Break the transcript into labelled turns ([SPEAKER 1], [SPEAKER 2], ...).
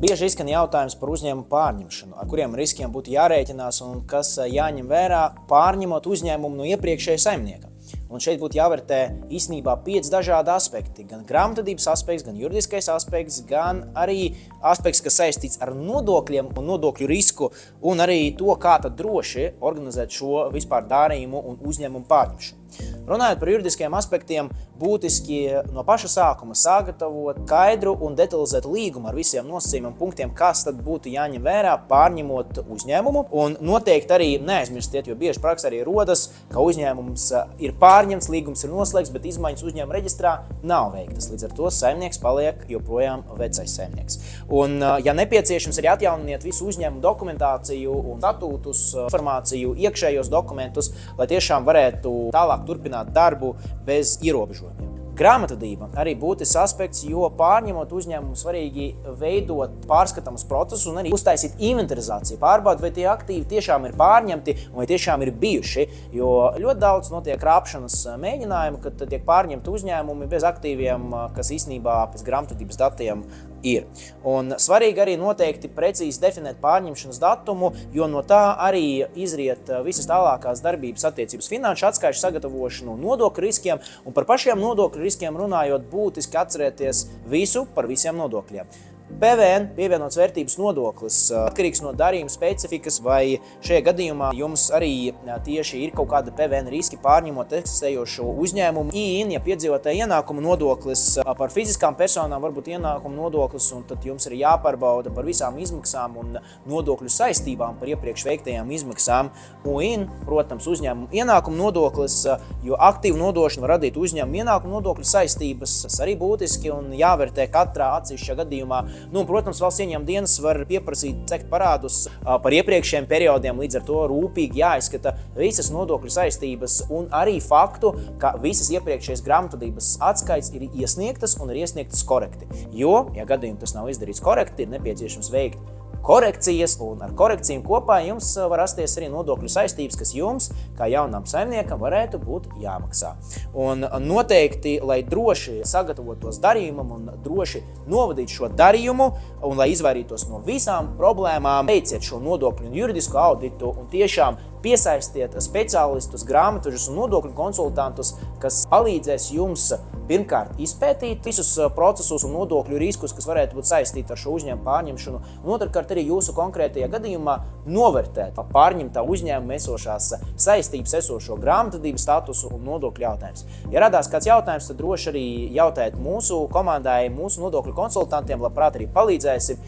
[SPEAKER 1] Bieži izskan jautājums par uzņēmumu pārņemšanu, ar kuriem riskiem būtu jārēķinās un kas jāņem vērā, pārņemot uzņēmumu no iepriekšēja saimnieka. Un šeit būtu jāvērtē īstenībā 5 dažādi aspekti. Gan grāmatvedības aspekts, gan juridiskais aspekts, gan arī aspekts, kas saistīts ar nodokļiem un nodokļu risku, un arī to, kā tad droši organizēt šo vispār darījumu un uzņēmumu pārņemšanu. Runājot par juridiskiem aspektiem, būtiski no paša sākuma sagatavot skaidru un detalizētu līgumu ar visiem nosacījumiem punktiem, kas tad būtu jāņem vērā pārņemot uzņēmumu. Un noteikti arī neaizmirstiet, jo bieži praksē arī rodas, ka uzņēmums ir pārņemts, līgums ir noslēgts, bet izmaiņas uzņēmuma reģistrā nav veiktas. Līdz ar to saimnieks paliek joprojām vecais saimnieks. Un, ja nepieciešams, arī atjauniniet visu uzņēmumu dokumentāciju un statūtus, informāciju, iekšējos dokumentus, lai tiešām varētu tālāk turpināt darbu bez ierobežojumiem. Grāmatvedība arī būtisks aspekts, jo pārņemot uzņēmumu svarīgi veidot pārskatāmus procesus un arī uztaisīt inventarizāciju, pārbaudīt, vai tie aktīvi tiešām ir pārņemti un vai tiešām ir bijuši, jo ļoti daudz notiek krāpšanas mēģinājumu, kad tiek pārņemti uzņēmumi bez aktīviem, kas īstenībā pēc grāmatvedības datiem ir. Un svarīgi arī noteikti precīzi definēt pārņemšanas datumu, jo no tā arī izriet visas tālākās darbības attiecības finanšu atskaišu sagatavošanu, nodokļu riskiem, un par pašiem nodokļu riskiem runājot, būtiski atcerēties visu par visiem nodokļiem. PVN, pievienots vērtības nodoklis, atkarīgs no darījuma specifikas, vai šajā gadījumā jums arī tieši ir kaut kāda PVN riski pārņemot eksistējošo uzņēmumu. IIN, ja piedzīvotāja ienākuma nodoklis, par fiziskām personām varbūt ienākuma nodoklis, un tad jums ir jāpārbauda par visām izmaksām un nodokļu saistībām par iepriekš veiktajām izmaksām. UIN, protams, uzņēmuma ienākuma nodoklis, jo aktīvu nodošanu var radīt uzņēmuma ienākuma nodokļu saistības, tas arī būtiski un jāvērtē katrā atsevišķā gadījumā. Protams, valsts ieņēmuma dienas var pieprasīt sekt parādus par iepriekšējiem periodiem, līdz ar to rūpīgi jāizskata visas nodokļu saistības un arī faktu, ka visas iepriekšējās grāmatvedības atskaites ir iesniegtas un ir iesniegtas korekti. Jo, ja gadījumā tas nav izdarīts korekti, ir nepieciešams veikt korekcijas, un ar korekcijām kopā jums var rasties arī nodokļu saistības, kas jums, kā jaunam saimniekam, varētu būt jāmaksā. Un noteikti, lai droši sagatavotos darījumam un droši novadītu šo darījumu, un lai izvairītos no visām problēmām, veiciet šo nodokļu un juridisku auditu un tiešām piesaistiet speciālistus, grāmatvežus un nodokļu konsultantus, kas palīdzēs jums pirmkārt izpētīt visus procesus un nodokļu riskus, kas varētu būt saistīti ar šo uzņēmumu pārņemšanu, un otrkārt arī jūsu konkrētajā gadījumā novērtēt pārņemtā uzņēmuma esošās saistības, esošo grāmatvedības statusu un nodokļu jautājumus. Ja radās kāds jautājums, tad droši arī jautājiet mūsu komandai, mūsu nodokļu konsultantiem, labprāt arī palīdzēsim.